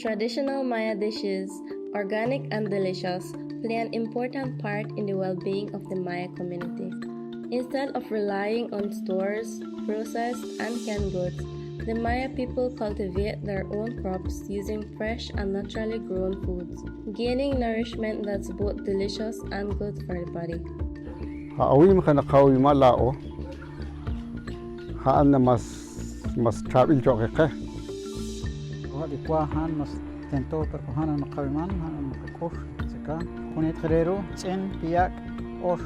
Traditional Maya dishes, organic and delicious, play an important part in the well-being of the Maya community. Instead of relying on stores, processed and canned goods, the Maya people cultivate their own crops using fresh and naturally grown foods, gaining nourishment that's both delicious and good for the body. Haawim ka nakawi malao, haan na mas travel joke ka. Ikwahan mas tento perkuhanan makawiman hanan makakosh seka kunit kherero chen piak or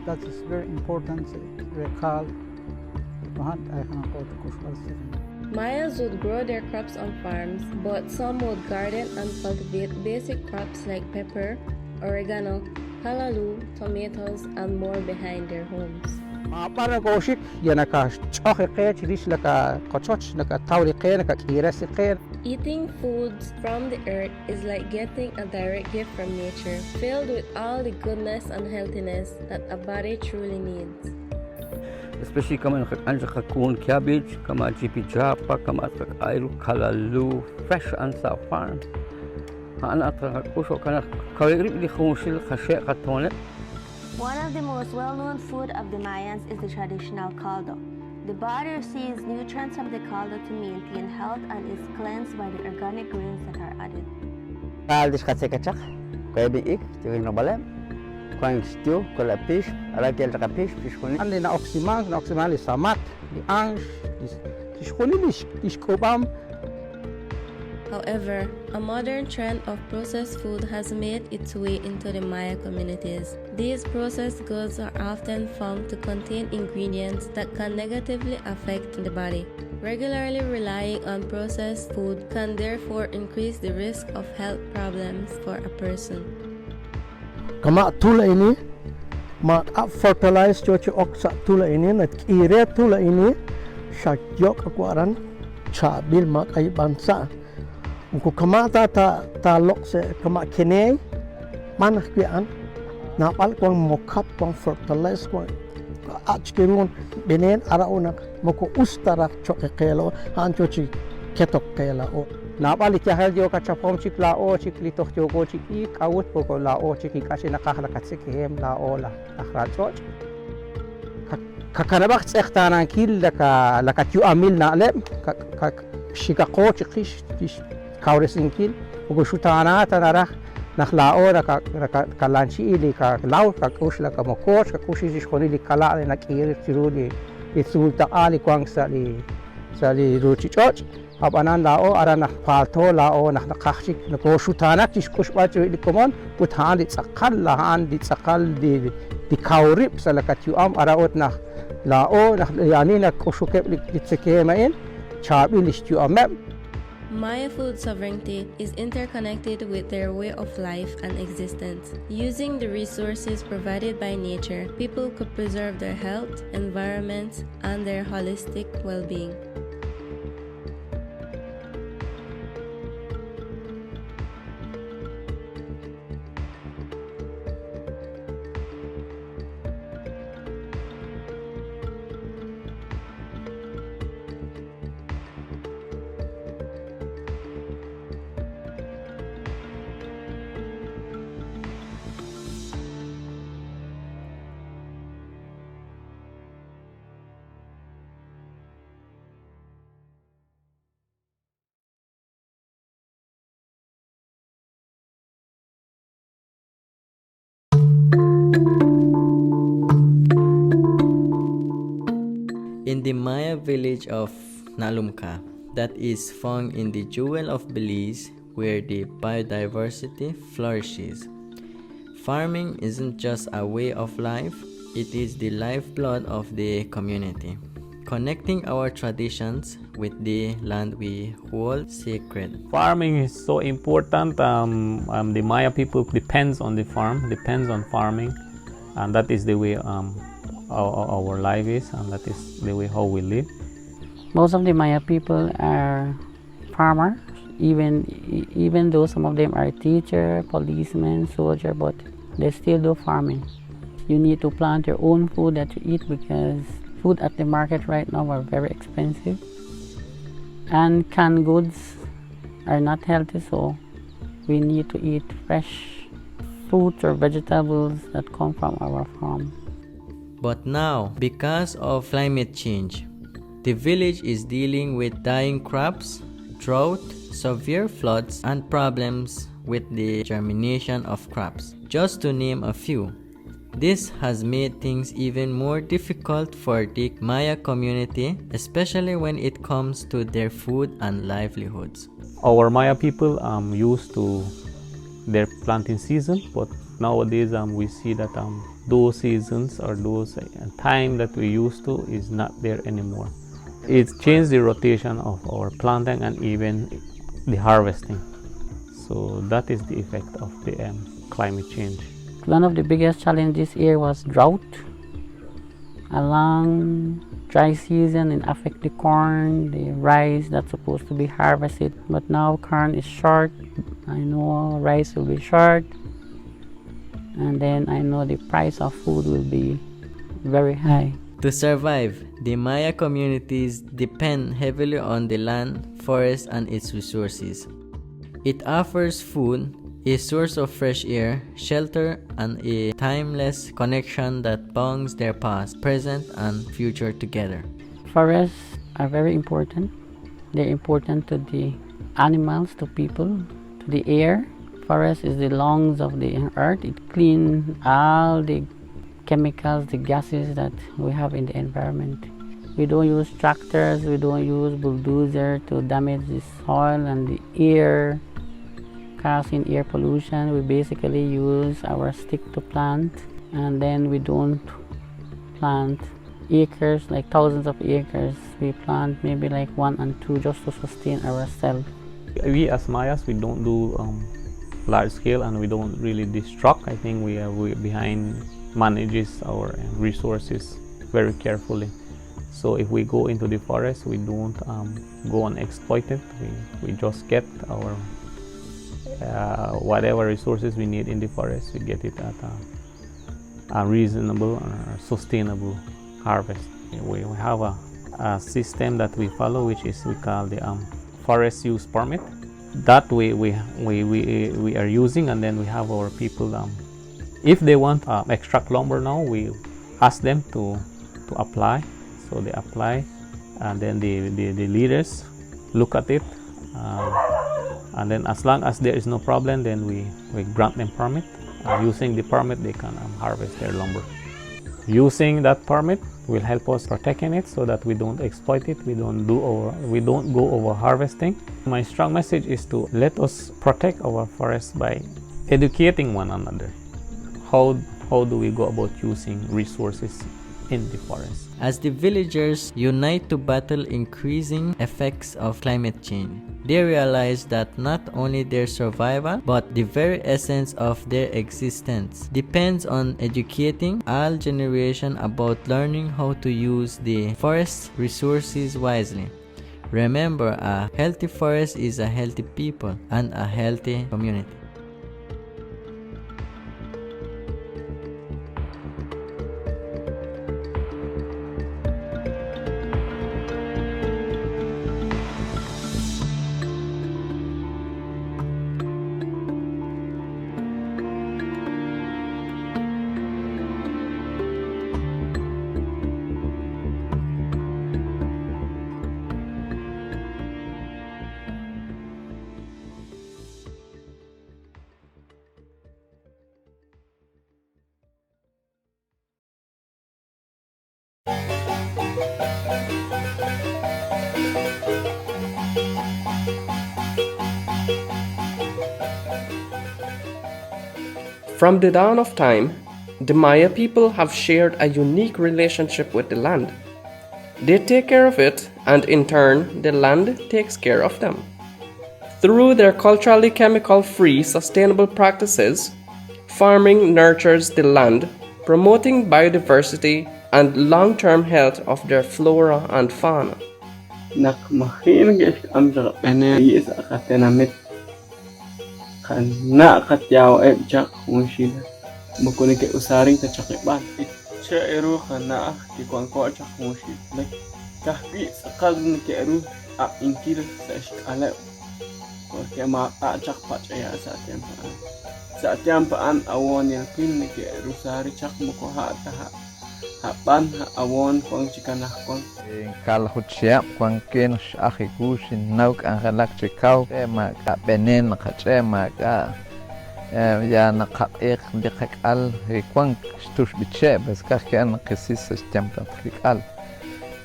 that is very important recall kuhan ay hanan ko kosh. Mayas would grow their crops on farms, but some would garden and cultivate basic crops like pepper, oregano, halalu, tomatoes, and more behind their homes. Para koshik yana ka choke qe chirish laka kochoch laka tawri qe laka kiras qe. Eating foods from the earth is like getting a direct gift from nature, filled with all the goodness and healthiness that a body truly needs. Especially kama nakakun cabbage, kama jipi japa, kama kakailu, kalalu, fresh and sa farm. Ana atakakusho kana kawirip di khunshil khashe katone. One of the most well-known food of the Mayans is the traditional caldo. The body receives nutrients from the caldo to maintain health and is cleansed by the organic grains that are added. Aldis katsekachak, kaibig, tingin na balem, kuang stew, kula fish, alagel taka fish kuni. Andi na oksiman li samat, li ange, fish kuni li kubam. However, a modern trend of processed food has made its way into the Maya communities. These processed goods are often found to contain ingredients that can negatively affect the body. Regularly relying on processed food can therefore increase the risk of health problems for a person. Kama tula ini, fertilize chochi oksa tula ini, na kire tula ini, syakjok akwaran, chabil mak ay bansa. Kung kamata ta lok se kama kene manah kian napal kwang mokap kwang fertilize kwang achkirun benen arauna moko ustarak choke kelo han chochi ketok kela o Napal ikahal jo kachapom chik lao chik litok joko chik I kawut poko lao chik kasi nakahalakat sikem lao la akhrachoch kakanabak tsektanan kil laka tiu amil na alem shikako chik kauresin kil ugo shutana tanara nakhlao ka lanchi ili ka lao ka kushla ka mokoch ka kushi jishkoni li kala na kiri tiruli itsulta ali kwang sali ruchi choch abanan lao ara nak palto lao nak nakachik nako shutana kish kushba li komon uthan li tsakal lahan di tsakal di kaurip salaka tuam araot nak lao nak yani nak kushukep li tsekemain chabi li tuam. Maya food sovereignty is interconnected with their way of life and existence. Using the resources provided by nature, people could preserve their health, environment, and their holistic well-being. In the Maya village of Nalumka, that is found in the jewel of Belize, where the biodiversity flourishes. Farming isn't just a way of life, it is the lifeblood of the community, connecting our traditions with the land we hold sacred. Farming is so important. The Maya people depends on the farm, depends on farming, and that is the way our life is, and that is the way how we live. Most of the Maya people are farmers, even though some of them are teacher, policemen, soldier, but they still do farming. You need to plant your own food that you eat because food at the market right now are very expensive. And canned goods are not healthy, so we need to eat fresh fruits or vegetables that come from our farm. But now, because of climate change, the village is dealing with dying crops, drought, severe floods, and problems with the germination of crops, just to name a few. This has made things even more difficult for the Maya community, especially when it comes to their food and livelihoods. Our Maya people used to their planting season, but nowadays we see that those seasons or those time that we used to is not there anymore. It's changed the rotation of our planting and even the harvesting. So that is the effect of the climate change. One of the biggest challenges here was drought. A long dry season and affect the corn, the rice that's supposed to be harvested. But now corn is short. I know rice will be short. And then I know the price of food will be very high. To survive, the Maya communities depend heavily on the land, forest, and its resources. It offers food, a source of fresh air, shelter, and a timeless connection that bonds their past, present, and future together. Forests are very important. They're important to the animals, to people, to the air. Forest is the lungs of the earth. It cleans all the chemicals, the gases that we have in the environment. We don't use tractors, we don't use bulldozers to damage the soil and the air, causing air pollution. We basically use our stick to plant, and then we don't plant acres, like thousands of acres. We plant maybe like 1 and 2 just to sustain ourselves. We as Mayas, we don't do large scale and we don't really destruct. I think we behind manages our resources very carefully. So if we go into the forest, we don't go and exploit it. We just get our whatever resources we need in the forest. We get it at a reasonable or sustainable harvest. We have a system that we follow, which is we call the forest use permit. That we are using, and then we have our people. If they want extract lumber now, we ask them to apply. So they apply, and then the leaders look at it, and then as long as there is no problem, then we grant them permit. Using the permit, they can harvest their lumber. Using that permit will help us protecting it so that we don't exploit it, we don't go over harvesting. My strong message is to let us protect our forests by educating one another. How do we go about using resources in the forest? As the villagers unite to battle increasing effects of climate change, they realize that not only their survival, but the very essence of their existence depends on educating all generations about learning how to use the forest resources wisely. Remember, a healthy forest is a healthy people and a healthy community. From the dawn of time, the Maya people have shared a unique relationship with the land. They take care of it, and in turn, the land takes care of them. Through their culturally chemical-free sustainable practices, farming nurtures the land, promoting biodiversity and long-term health of their flora and fauna. Na katyaw ay jak unshida mukuni ke usaring ta chakiban cha eru khana ti kwangko cha unshid like kahpi sakal ni ke eru a inkil sa shikala porque chak pachaya sa tiyan paan awon nilpin ni ke rusari chak muko hapan awon kong chikanahkon kal hutsia kwan ken ahikus nauk angalak Cacao ma ka benen khache ma ka ya naqaq diqal kwan stush bitche bas ka kan qisis stampa al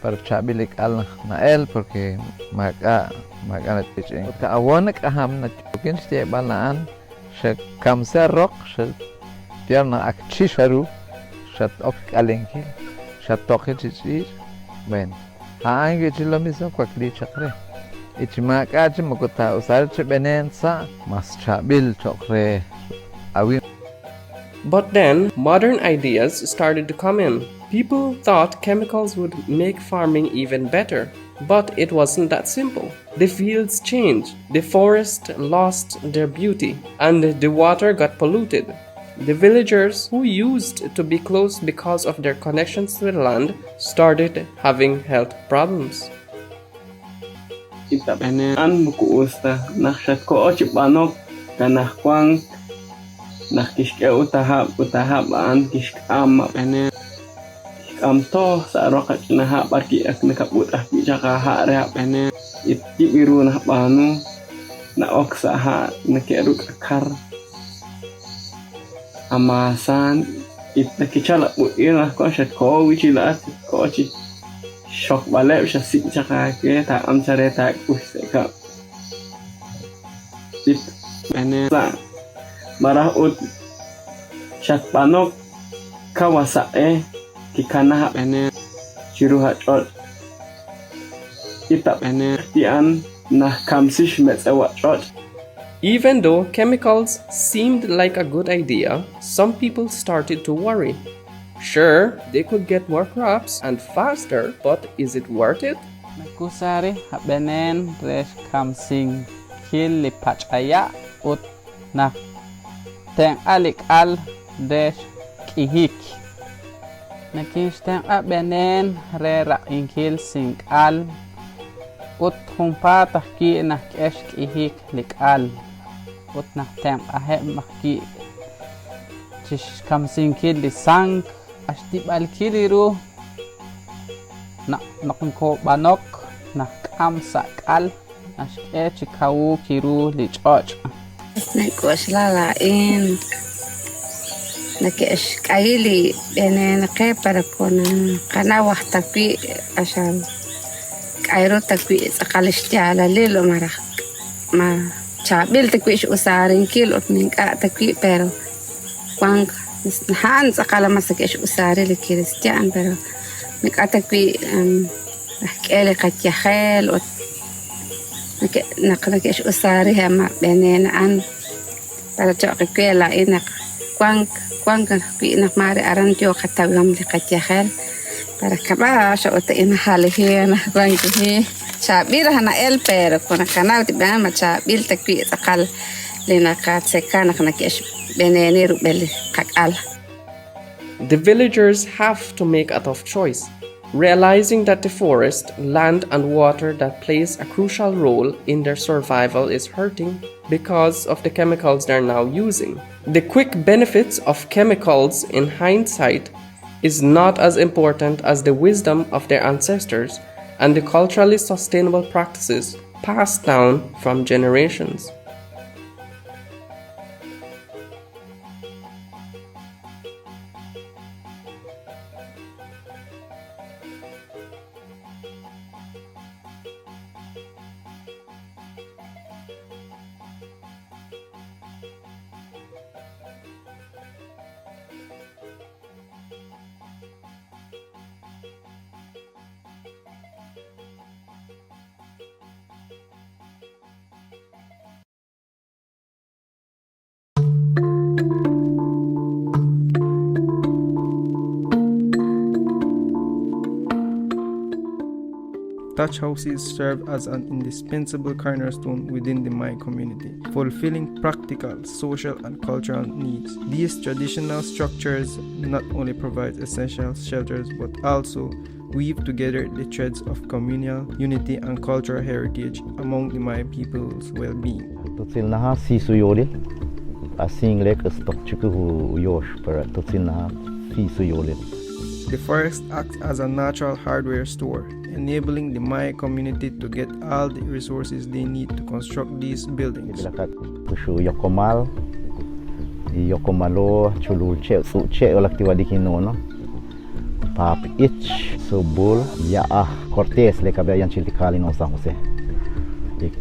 para chabilik al nael porque ma ka tichen ka awonak aham na ken ste balaan kamsa rock tiarna akchisharu shat ok alenki shat toqi ben haange chilo miso kwa kli chakre ichma ka chimokota usar chbenen sa mas chabil chokre awi. But then, modern ideas started to come in. People thought chemicals would make farming even better. But it wasn't that simple. The fields changed, the forest lost their beauty, and the water got polluted. The villagers who used to be close because of their connections to the land started having health problems. Kita an buku usta nakshat ko ochipanok kanah kwang nakishke utahap an kishkam pene kishkam to sa rokat naha parki ak nakabut aki chaka ha re pene iti biru nah panu na oksa ha nakeruk akar amasan it nakichala buila ko shat ko wichila ko chi shock balep sha sit chaka ke ta am chare ta useka it pene sa marah ut shat panok kawasa kikana pene chiru hachot ita pene tian nah kamsish metsewa chot. Even though chemicals seemed like a good idea, some people started to worry. Sure, they could get more crops and faster, but is it worth it? Nakusari habenen res kamsing kil lipachaya ut na teng alik al des kihik. Nakis teng abenen re ra inkil sing al ut humpa tahki na kesh kihik lik al ut na teng ahe mahki chish kamsing kil lisang ashtib al kiliru na nakungko banok na kamsa al ashke chikawu kiru lichoch. Nakos lalain nakesh kaili benen ke para kona kana wahtapi asal kairo takwi sakalish ala lilo mara ma chabil takwi usarin kilo minka takwi pero kwang han sakala masakesh usari le kristian pero minka takwi kele katyakhel ot nakalakesh usari hama benen an para chokwe la inak kwang kwi inak mari aran jo katawam le katyakhel para kaba sa ota inahalihi na kwang hi chabir hana el pero kuna kanal tiban ma chabil takwi sakal lina ka sekana kana kesh beneni rubel kakal. The villagers have to make a tough choice, realizing that the forest, land and water that plays a crucial role in their survival is hurting because of the chemicals they're now using. The quick benefits of chemicals in hindsight is not as important as the wisdom of their ancestors and the culturally sustainable practices passed down from generations. Thatch houses serve as an indispensable cornerstone within the Maya community, fulfilling practical, social, and cultural needs. These traditional structures not only provide essential shelters but also weave together the threads of communal unity and cultural heritage among the Maya people's well-being. Tutsilnaha sisuyolil, asing lek stok chuku yosh para tutsilnaha sisuyolil. The forest acts as a natural hardware store, enabling the Maya community to get all the resources they need to construct these buildings. Kushu yokomal, yokomalo, chulul che, su che olaktiwa dikinono. Pap ich, subul, yaah, cortes le kabya yan chiltikali no San Jose.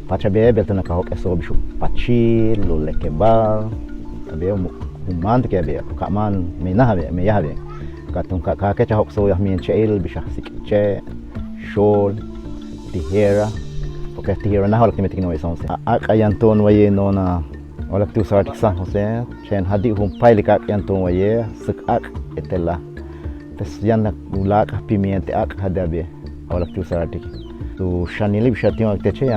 Pachabe beltana kahok eso bishu pachil, lulekebal, abe umant ke abe kaman menahabe, meyahabe. Katong kakacha hok so yahmin chail bisha sikche, shol, tihera. Porque tihera na holak timetik no San Jose. Akayanton waye no na olak tu sartik San Jose, chen hadi paili kak yanton waye, sik ak etela. Tes yan na ulak pimiente ak hadabe olak tu sartik. Tu shanili bisha tiong akteche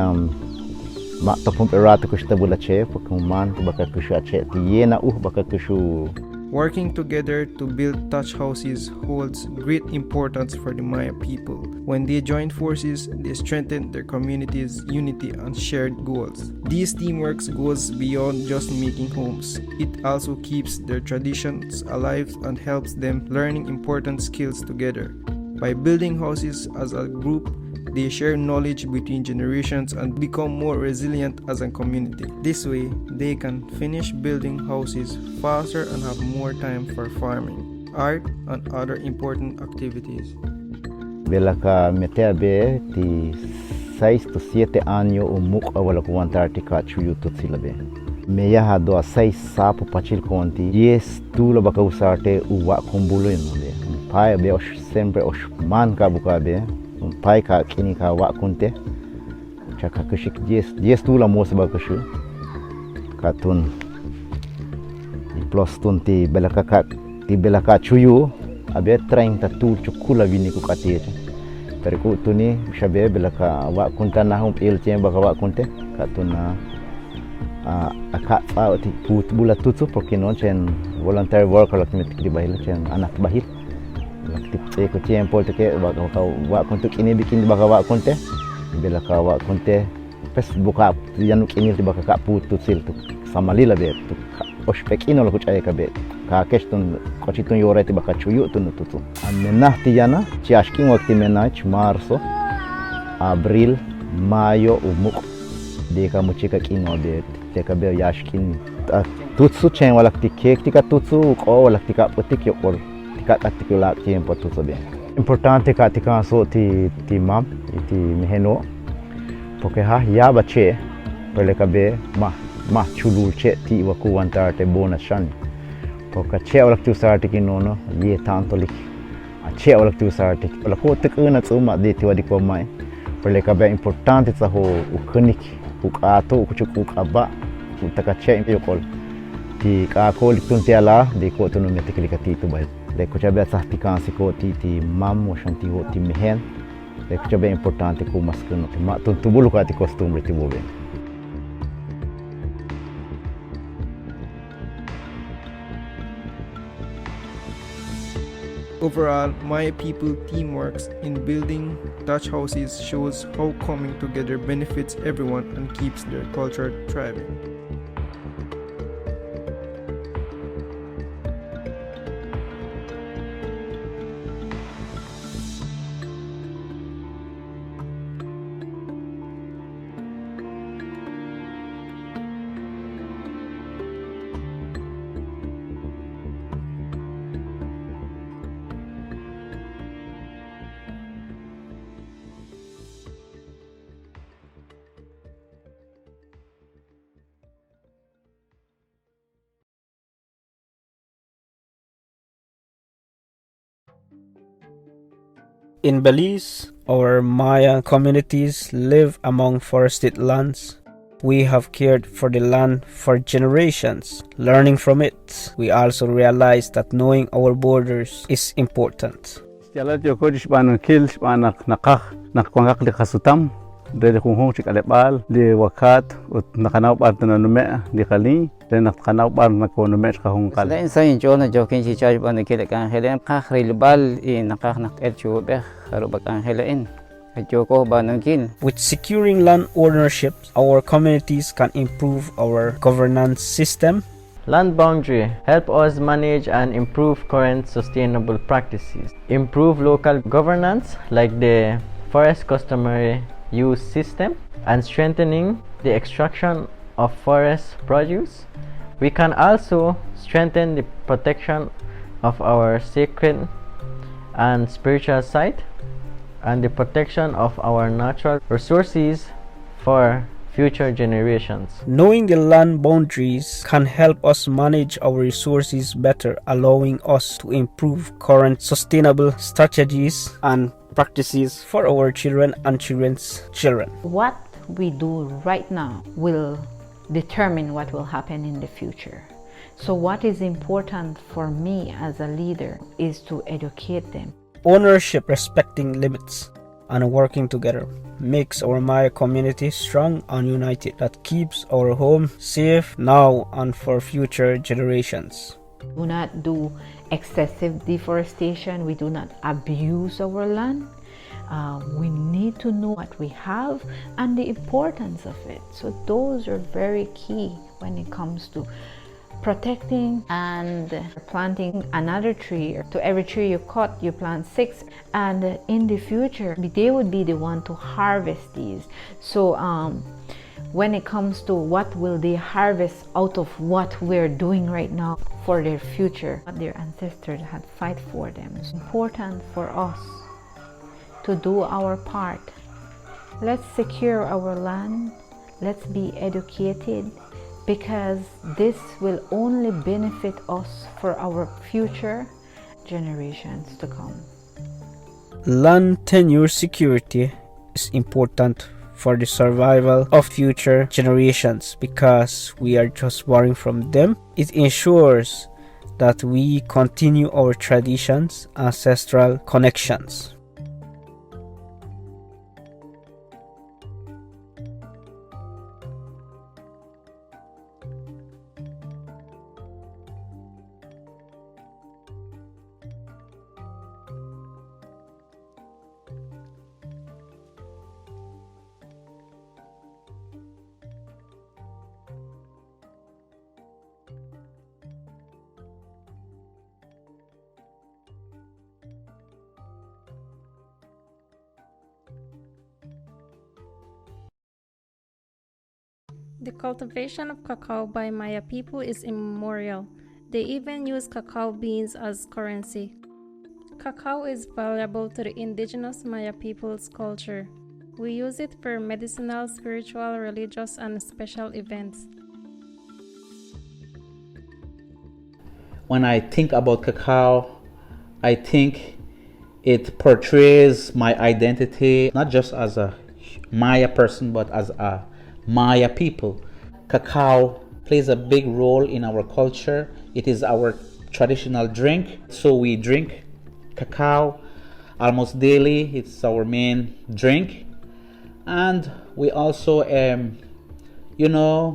ma topum erata kushta bulache pakuman baka kusha che tiyena baka kushu. Working together to build touch houses holds great importance for the Maya people. When they join forces, they strengthen their community's unity and shared goals. This teamwork goes beyond just making homes. It also keeps their traditions alive and helps them learning important skills together. By building houses as a group, they share knowledge between generations and become more resilient as a community. This way, they can finish building houses faster and have more time for farming, art, and other important activities. Belaka meteabe ti 6 to 7 anyo umuk awala kuwantarti ka chuyu tutsilabe. Meya hado 6 sapo pachil konti 10 tulo baka usarte uwa kumbulo yunode. Pai be osh sempre osh man ka bukabe. Pai ka kini ka wa kunte chaka kushik 10 tula mos ba kushu katun plus tunti belaka chuyu abe 30 tu chukula vini ku kati periku tuni shabe belaka wa kunta na hum il chen ba wa kunte katuna aka pa ti put bula tutsu porque non chen voluntary worker laktimit di bahil chen anak bahil lakti ko tiempo te ke wa kuntuk ini bikin baka wa kunte bela ka wa kunte pes buka yanuk ini ti baka ka putu sil tu samalila be tu ospekino lo kucaya ka be ka kestun kochitun yore ti baka chuyu tun tutu amenah ti yana chiashkin wakti menach marzo abril mayo umuk de ka muchika kino be te ka be yashkin tutsu chen walakti kek ti ka tutsu ko walakti ka putik yo katikula tiempo tu sabe. Importante katika so ti mam iti meheno porque ha ya bache pele kabe ma chulul che ti waku wantarte bona shan porque che olak tu sarte kinono ye tanto lik a che olak tu sarte ola ko tekuna tsuma de ti wadi ko mai pele kabe importante sa ho uknik ukato ukuchuk aba utaka che yokol ti ka ko litun ti ala de ko tunu metiklikati tu bai. Ecco c'è bella tikansi ko ti mammo shanti ho ti mehen. Ecco c'è bella importante ko maskano ma tu bulu ka ti costume ti bove. Overall, Maya people teamwork in building touch houses shows how coming together benefits everyone and keeps their culture thriving. In Belize, our Maya communities live among forested lands. We have cared for the land for generations. Learning from it, we also realize that knowing our borders is important. Jalan joko di sepanjang kil sepanjang nakah nak kuangak di kasutam Dede kung hong chik alepal, di wakat, ut nakanaw bar na nume, di kali, dan nakanaw bar na ko nume ka hong kal. Selain saya jono jokin si charge ban kile kan helen ka rilbal in nakak el chube harubak ang helen. Joko banungkin. With securing land ownership, our communities can improve our governance system. Land boundary help us manage and improve current sustainable practices. Improve local governance like the forest customary use system and strengthening the extraction of forest produce. We can also strengthen the protection of our sacred and spiritual site and the protection of our natural resources for future generations. Knowing the land boundaries can help us manage our resources better, allowing us to improve current sustainable strategies and practices for our children and children's children. What we do right now will determine what will happen in the future. So what is important for me as a leader is to educate them. Ownership, respecting limits, and working together makes our Maya community strong and united. That keeps our home safe now and for future generations. Do not do excessive deforestation. We do not abuse our land. We need to know what we have and the importance of it. So those are very key when it comes to protecting and planting another tree. To every tree you cut, you plant 6, and in the future they would be the one to harvest these. So when it comes to what will they harvest out of what we're doing right now for their future, what their ancestors had fight for them, it's important for us to do our part. Let's secure our land, let's be educated, because this will only benefit us for our future generations to come. Land tenure security is important for the survival of future generations because we are just borrowing from them. It ensures that we continue our traditions, ancestral connections. The cultivation of cacao by Maya people is immemorial. They even use cacao beans as currency. Cacao is valuable to the indigenous Maya people's culture. We use it for medicinal, spiritual, religious, and special events. When I think about cacao, I think it portrays my identity, not just as a Maya person, but as a Maya people. Cacao plays a big role in our culture. It is our traditional drink, so we drink cacao almost daily. It's our main drink, and we also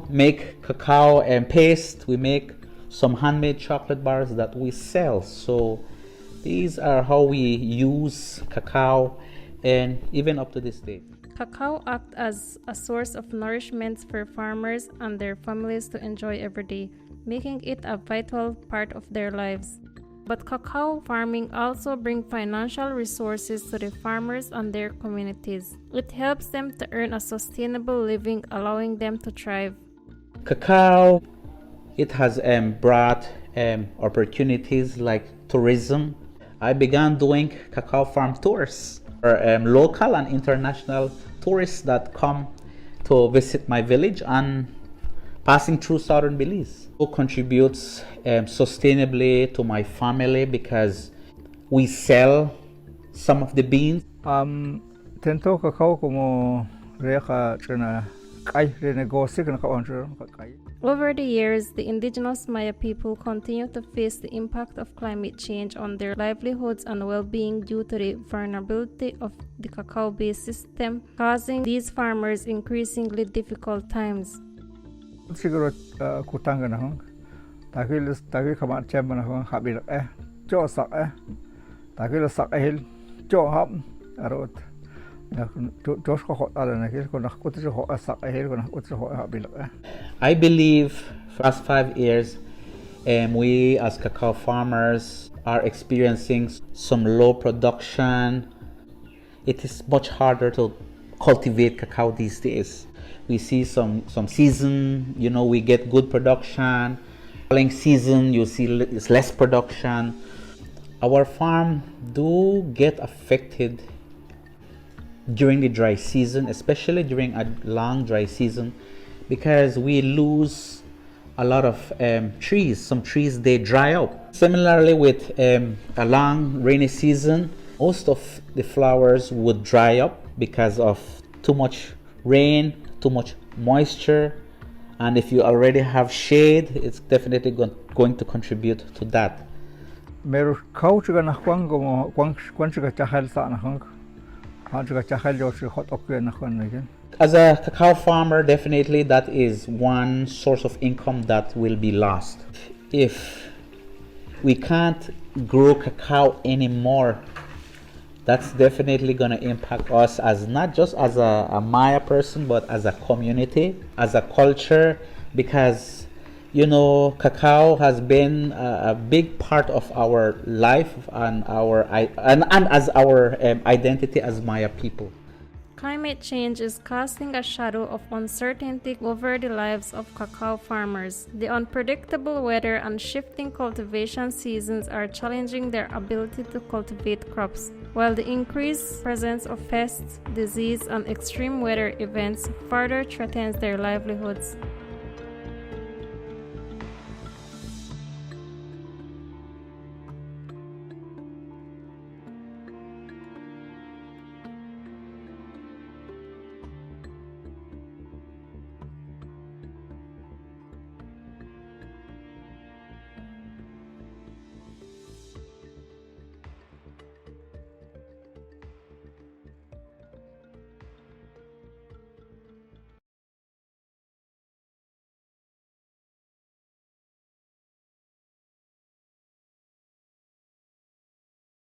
make cacao paste. We make some handmade chocolate bars that we sell. So these are how we use cacao, and even up to this day. Cacao acts as a source of nourishment for farmers and their families to enjoy every day, making it a vital part of their lives. But cacao farming also brings financial resources to the farmers and their communities. It helps them to earn a sustainable living, allowing them to thrive. Cacao, it has brought opportunities like tourism. I began doing cacao farm tours for local and international tourists that come to visit my village and passing through southern Belize. It contributes sustainably to my family because we sell some of the beans. Tento cacao como reka chena kai renegosio kana kaonjo kai. Over the years, the indigenous Maya people continue to face the impact of climate change on their livelihoods and well-being due to the vulnerability of the cacao-based system, causing these farmers increasingly difficult times. Siguro kutang na hong, takil kamat cem na hong habil jo sak takil sak jo hap arot. I believe for the past 5 years, we as cacao farmers are experiencing some low production. It is much harder to cultivate cacao these days. We see some season, we get good production. Following season, you see it's less production. Our farm do get affected during the dry season, especially during a long dry season, because we lose a lot of trees. Some trees, they dry up. Similarly with a long rainy season, most of the flowers would dry up because of too much rain, too much moisture, and if you already have shade, it's definitely going to contribute to that. As a cacao farmer, definitely that is one source of income that will be lost. If we can't grow cacao anymore, that's definitely going to impact us as not just as a Maya person, but as a community, as a culture, because cacao has been a big part of our life and as our identity as Maya people. Climate change is casting a shadow of uncertainty over the lives of cacao farmers. The unpredictable weather and shifting cultivation seasons are challenging their ability to cultivate crops, while the increased presence of pests, disease, and extreme weather events further threatens their livelihoods.